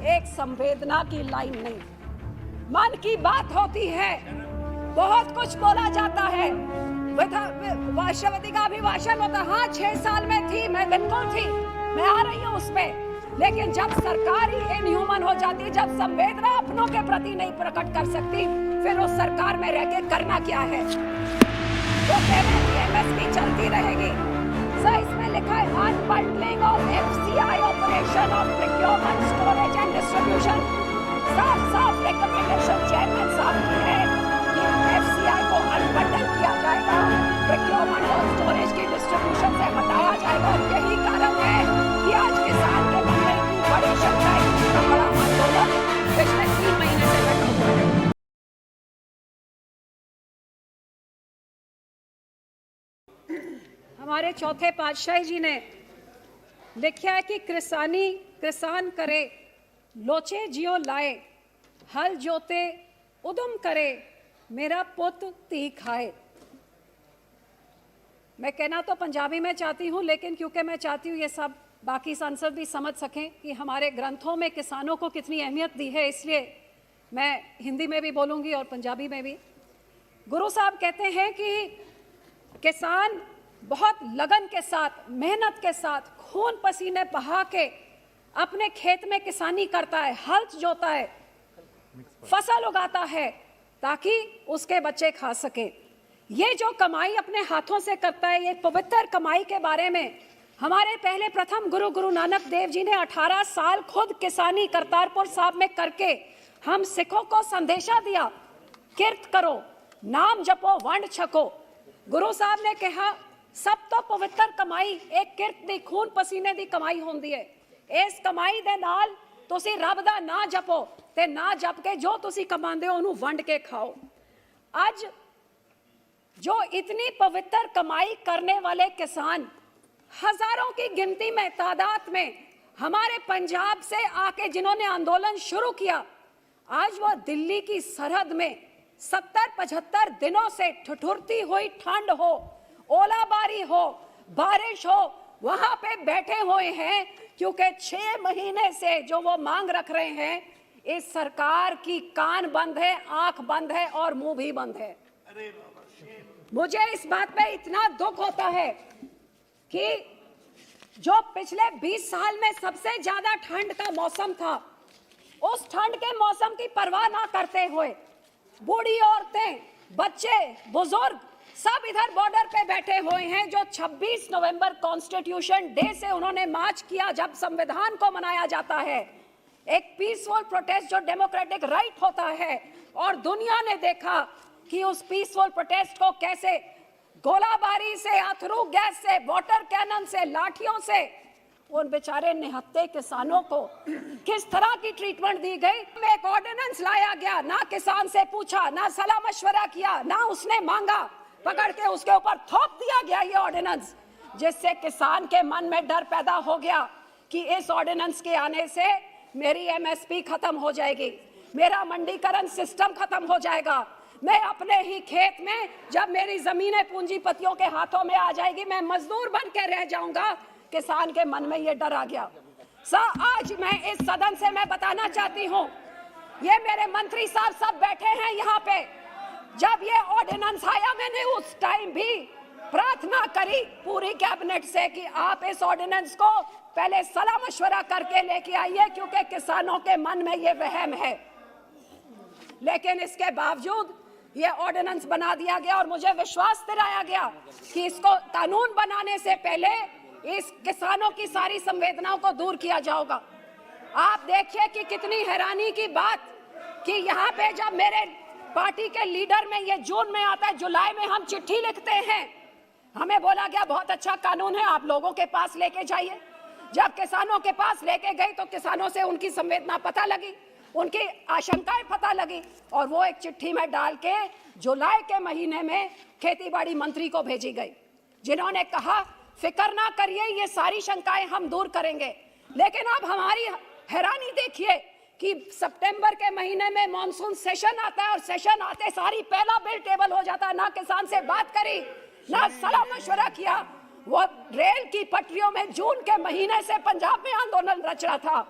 एक संवेदना की लाइन नहीं। मन की बात होती है, बहुत कुछ बोला जाता है, राष्ट्रपति का अभिभाषण होता। हाँ, 6 साल में थी, मैं बिल्कुल थी, मैं आ रही हूँ उस पे। लेकिन जब सरकार ही इनह्यूमन हो जाती, जब संवेदना अपनों के प्रति नहीं प्रकट कर सकती, फिर उस सरकार में रह के करना क्या है? तो एमएसपी चलती रहेगी। सर, इसमें लिखा है unbundling of FCI operation of procurement, storage and distribution. साफ रिकमेंडेशन चेयरमैन साहब की है कि एफसीआई को अनबंडल किया जाएगा, प्रोक्योरमेंट और स्टोरेज की डिस्ट्रीब्यूशन से हटाया जाएगा। और यही कारण है कि आज किसान के मन में इतनी बड़ी शंका, इतना बड़ा आंदोलन पिछले 3 महीने से बैठा हुआ है। हमारे चौथे पातशाही जी ने लिखा है कि किसान करे, लोचे जियो लाए, हल जोते उदम करे, मेरा पुत धी खाए। मैं कहना तो पंजाबी में चाहती हूँ, लेकिन क्योंकि मैं चाहती हूँ ये सब बाकी सांसद भी समझ सकें कि हमारे ग्रंथों में किसानों को कितनी अहमियत दी है, इसलिए मैं हिंदी में भी बोलूँगी और पंजाबी में भी। गुरु साहब कहते हैं कि किसान बहुत लगन के साथ, मेहनत के साथ, खून पसीने बहा के अपने खेत में किसानी करता है, हल जोता है, फसल उगाता है ताकि उसके बच्चे खा सके। ये जो कमाई अपने हाथों से करता है, ये पवित्र कमाई के बारे में हमारे पहले प्रथम गुरु नानक देव जी ने 18 साल खुद किसानी करतारपुर साहब में करके हम सिखों को संदेशा दिया, किरत करो, नाम जपो, वंड छको। गुरु साहब ने कहा सब तो पवित्र कमाई एक किरत दी, खून पसीने दी कमाई होंदी है। इस कमाई दे नाल तुसी रब दा ना जपो ते ना जप के जो तुसी कमांदे हो उन्हें वंड के खाओ। आज जो इतनी पवित्र कमाई करने वाले किसान हजारों की गिनती में, तादाद में हमारे पंजाब से आके जिन्होंने आंदोलन शुरू किया, आज वो दिल्ली की सरहद में 70-75 दिनों से ठिठुरती हुई ठंड हो, ओलाबारी हो, बारिश हो, वहां पे बैठे हुए हैं, क्योंकि 6 महीने से जो वो मांग रख रहे हैं, इस सरकार की कान बंद है, आंख बंद है और मुंह भी बंद है। मुझे इस बात पे इतना दुख होता है कि जो पिछले 20 साल में सबसे ज्यादा ठंड का मौसम था, उस ठंड के मौसम की परवाह ना करते हुए बूढ़ी औरतें, बच्चे, बुजुर्ग सब इधर बॉर्डर पे बैठे हुए हैं। जो 26 नवंबर कॉन्स्टिट्यूशन डे से उन्होंने मार्च किया, जब संविधान को मनाया जाता है, एक पीसफुल प्रोटेस्ट जो डेमोक्रेटिक राइट होता है, और दुनिया ने देखा कि उस पीसफुल प्रोटेस्ट को कैसे गोलाबारी से, अथरू गैस से, वाटर कैनन से, लाठियों से उन बेचारे निहत्थे किसानों को किस तरह की ट्रीटमेंट दी गई। एक ऑर्डिनेंस लाया गया, ना किसान से पूछा, ना सलाह मशवरा किया, ना उसने मांगा, पकड़ के उसके ऊपर थोप दिया गया ये ऑर्डिनेंस, जिससे किसान के मन में डर पैदा हो गया कि इस ऑर्डिनेंस के आने से मेरी एमएसपी खत्म हो जाएगी, मेरा मंडीकरण सिस्टम खत्म हो जाएगा, मैं अपने ही खेत में जब मेरी जमीनें पूंजीपतियों के हाथों में आ जाएगी, मैं मजदूर बन के रह जाऊंगा। किसान के मन में ये डर आ गया। आज मैं इस सदन से मैं बताना चाहती हूँ, ये मेरे मंत्री साहब सब बैठे हैं यहाँ पे, जब ये ऑर्डिनेंस आया मैंने उस टाइम भी प्रार्थना करी पूरी कैबिनेट से कि आप इस ऑर्डिनेंस को पहले सलाह मशवरा करके लेके आइए, क्योंकि किसानों के मन में ये वहम है। लेकिन इसके बावजूद ये ऑर्डिनेंस बना दिया गया और मुझे विश्वास दिलाया गया कि इसको कानून बनाने से पहले इस किसानों की सारी संवेदनाओं को दूर किया जाएगा। आप देखिए कि कितनी हैरानी की बात कि यहाँ पे जब मेरे पार्टी के लीडर में ये जून में आता है, जुलाई में हम चिट्ठी लिखते हैं, हमें बोला गया बहुत अच्छा कानून है, आप लोगों के पास लेके जाइए। जब किसानों के पास लेके गई तो किसानों से उनकी संवेदना पता लगी, उनकी आशंकाएं पता लगी, और वो एक चिट्ठी में डाल के जुलाई के महीने में खेतीबाड़ी मंत्री को भेजी गई, जिन्होंने कहा फिक्र ना करिए, ये सारी शंकाएं हम दूर करेंगे। लेकिन अब हमारी हैरानी देखिए कि सितंबर के महीने में मॉनसून सेशन आता है और सेशन आते सारी पहला बिल टेबल हो जाता है। ना किसान से बात करी, ना सलाह मशवरा किया। वो रेल की पटरियों में जून के महीने से पंजाब में आंदोलन रच रहा था।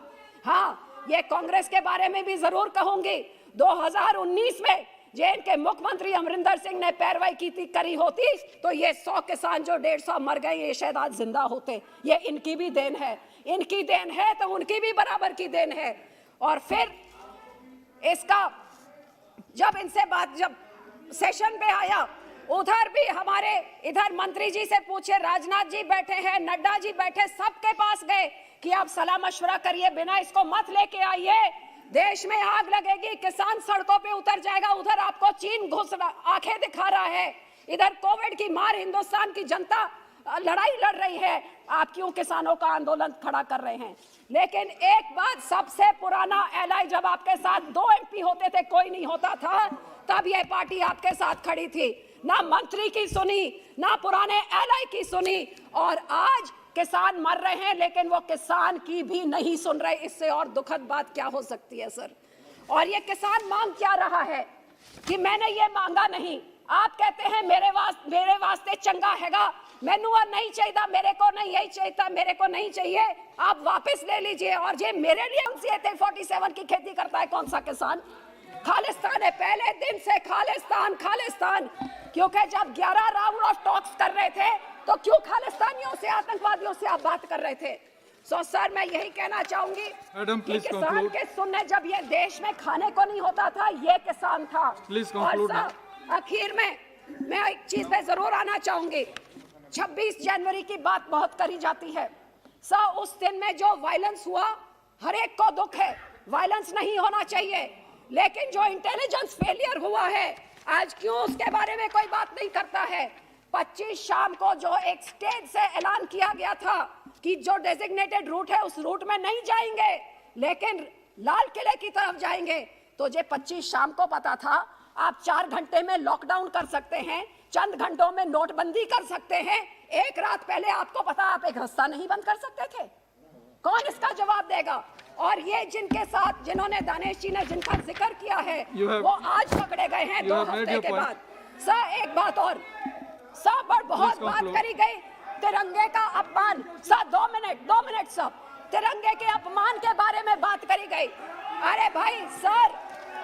हाँ, ये कांग्रेस के बारे में भी जरूर कहूंगी। 2019 में जे के मुख्यमंत्री अमरिंदर सिंह ने पैरवाई करी होती तो ये 100 किसान जो 150 मर गए ये शायद आज जिंदा होते। ये इनकी भी देन है, इनकी देन है तो उनकी भी बराबर की देन है। और फिर इसका जब इनसे बात जब सेशन पे आया, उधर भी हमारे इधर मंत्री जी से पूछे, राजनाथ जी बैठे हैं, नड्डा जी बैठे, सबके पास गए कि आप सलाह मशवरा करिए, बिना इसको मत लेके आइए, देश में आग लगेगी, किसान सड़कों पे उतर जाएगा। उधर आपको चीन घुस आंखें दिखा रहा है, इधर कोविड की मार हिंदुस्तान की जनता लड़ाई लड़ रही है, आप क्यों किसानों का आंदोलन खड़ा कर रहे हैं? लेकिन एक बात, सबसे पुराना एलआई जब आपके साथ 2 एमपी होते थे, कोई नहीं होता था, तब यह पार्टी आपके साथ खड़ी थी। ना मंत्री की सुनी, ना पुराने एलआई की सुनी, और आज किसान मर रहे हैं लेकिन वो किसान की भी नहीं सुन रहे। इससे और दुखद बात क्या हो सकती है सर? और ये किसान मांग क्या रहा है कि मैंने ये मांगा नहीं, आप कहते हैं मेरे वास्ते चंगा हैगा, मैनू नहीं चाहिए, मेरे को नहीं यही चाहिए, मेरे को नहीं चाहिए, आप वापस ले लीजिए। और ये मेरे लिए 47 की खेती करता है कौन सा किसान? खालिस्तान है, पहले दिन से खालिस्तान खालिस्तान। क्योंकि जब 11 राउंड ऑफ टॉक्स कर रहे थे तो क्यों खालिस्तानियों से, आतंकवादियों से आप बात कर रहे थे? सर मैं यही कहना चाहूंगी कि किसान के सुनने जब ये देश में खाने को नहीं होता था, ये किसान था। और आखिर में मैं एक चीज पे जरूर आना चाहूंगी, 26 जनवरी की बात बहुत करी जाती है सर, उस दिन में जो वायलेंस हुआ हर एक को दुख है, वायलेंस नहीं होना चाहिए, लेकिन जो इंटेलिजेंस फेलियर हुआ है आज क्यों उसके बारे में कोई बात नहीं करता है? 25 शाम को जो एक स्टेज से ऐलान किया गया था कि जो डेजिग्नेटेड रूट है उस रूट में नहीं जाएंगे लेकिन लाल किले की तरफ जाएंगे, तो ये 25 शाम को पता था आप 4 घंटे में लॉकडाउन कर सकते हैं, चंद घंटों में नोटबंदी कर सकते हैं, एक रात पहले आपको पता आप एक रास्ता नहीं बंद कर सकते थे? कौन इसका जवाब देगा? और ये जिनके साथ जिन्होंने दानेश जी ने जिनका जिक्र किया है वो आज पकड़े गए हैं 2 हफ्ते के बाद। सर एक बात और, सब पर बहुत बात करी गई तिरंगे का अपमान। सर 2 मिनट सब, तिरंगे के अपमान के बारे में बात करी गई। अरे भाई सर,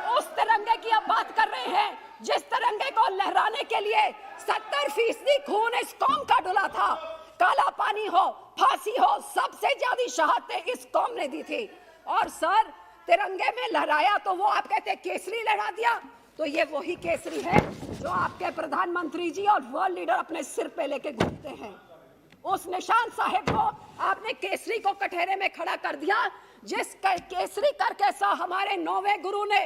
उस तिरंगे की अब बात कर रहे हैं जिस तिरंगे को लहराने के लिए 70% खून इस कौम का डुला था। काला पानी हो, फांसी हो, सबसे ज्यादा शहादतें इस कौम ने दी थी। और सर तिरंगे में लहराया तो वो आप कहते केसरी लहरा दिया, तो ये वही केसरी है जो आपके प्रधानमंत्री जी और वर्ल्ड लीडर अपने सिर पे लेके घूमते हैं। उस निशान साहिब को आपने केसरी को कटहरे में खड़ा कर दिया, जिस केसरी करके सा हमारे 9वें गुरु ने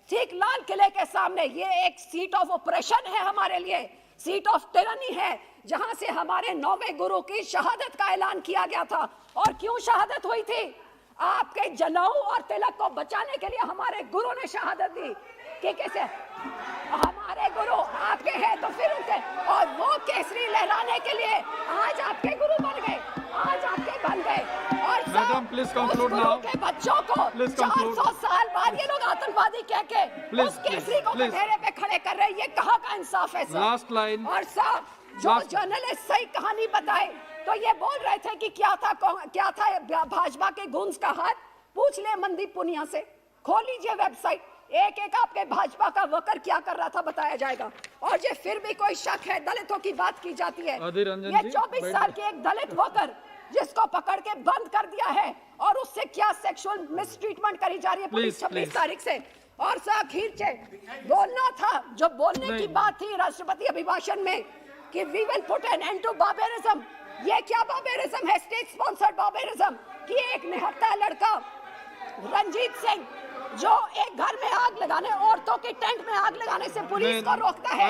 ठीक लाल किले के सामने, ये एक सीट ऑफ ऑपरेशन है हमारे लिए, सीट ऑफ टिरनी है, जहां से हमारे 9वें गुरु की शहादत का ऐलान किया गया था। और क्यों शहादत हुई थी? आपके जनेऊ और तिलक को बचाने के लिए हमारे गुरु ने शहादत दी कि कैसे हमारे गुरु आपके हैं तो फिर उनके, और वो केसरी लहराने के लिए आज आपके गुरु बन गए, आज आपके बन गए। और मैडम प्लीज कंक्लूड नाउ, के बच्चों को 400 साल बाद ये लोग आतंकवादी कह के उस केसरी को कटहरे पे खड़े कर रहे हैं, ये कहाँ का इंसाफ है सर? Last line. और सर जो जर्नलिस्ट सही कहानी बताए तो ये बोल रहे थे कि क्या था भाजपा के गुंज का हाथ, पूछ ले मनदीप पुनिया से, खोल लीजिए वेबसाइट, एक एक आपके भाजपा का वर्कर क्या कर रहा था बताया जाएगा। और ये फिर भी कोई शक है, दलितों की बात की जाती है, ये 24 साल के एक दलित वर्कर जिसको पकड़ के बंद कर दिया है और उससे क्या सेक्सुअल मिसट्रीटमेंट करी जा रही है पूरी 26 तारीख से। और आखिर से बोलना था, जो बोलने की बात थी राष्ट्रपति अभिभाषण में कि we will put an end to barbarism, ये क्या बार्बेरिज्म है? स्टेट स्पॉन्सर्ड बार्बेरिज्म कि एक निहत्था लड़का रंजीत सिंह जो एक घर में आग लगाने, औरतों के टेंट में आग लगाने से पुलिस को रोकता है,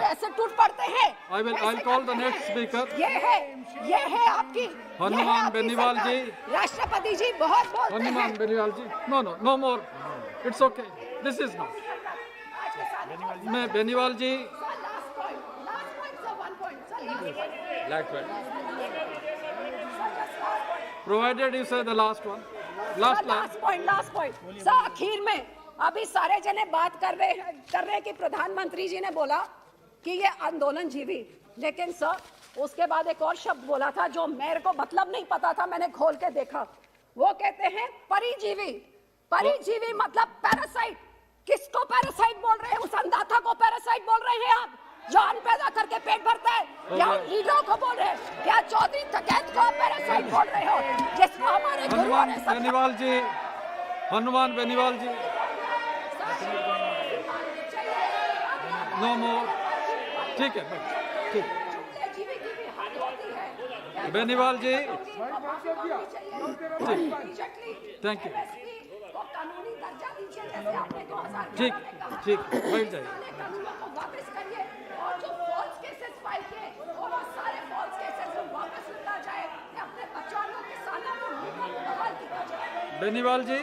ऐसे टूट पड़ते हैं। I'll call the next speaker. ये है आपकी हनुमान बेनीवाल जी, राष्ट्रपति जी बहुत बहुत हनुमान बेनीवाल जी, no more, it's okay, this is not, मैं बेनीवाल जी, provided you say the last one, last point sir, आखिर में अभी सारे जने बात कर रहे कि प्रधानमंत्री जी ने बोला कि ये आंदोलन जीवी, लेकिन सर उसके बाद एक और शब्द बोला था जो मेरे को मतलब नहीं पता था, मैंने खोल के देखा, वो कहते हैं परिजीवी। परिजीवी मतलब पैरासाइट। किसको पैरासाइट बोल रहे हैं? उस अंधाथा को पैरासाइट बोल रहे हैं आप, जो अन्न पैदा करके पेट भरता है, या उन लीडरों को बोल रहे हैं? क्या चौधरी डकैत को पैरासाइट बोल रहे हो, जिसको हमारे गुरुओं ने बेनीवाल जी, हनुमान बेनीवाल जी, नो मोर। ठीक है, ठीक। बेनीवाल जी, थैंक यू। ठीक, ठीक, बैठ जाइए। बेनीवाल जी,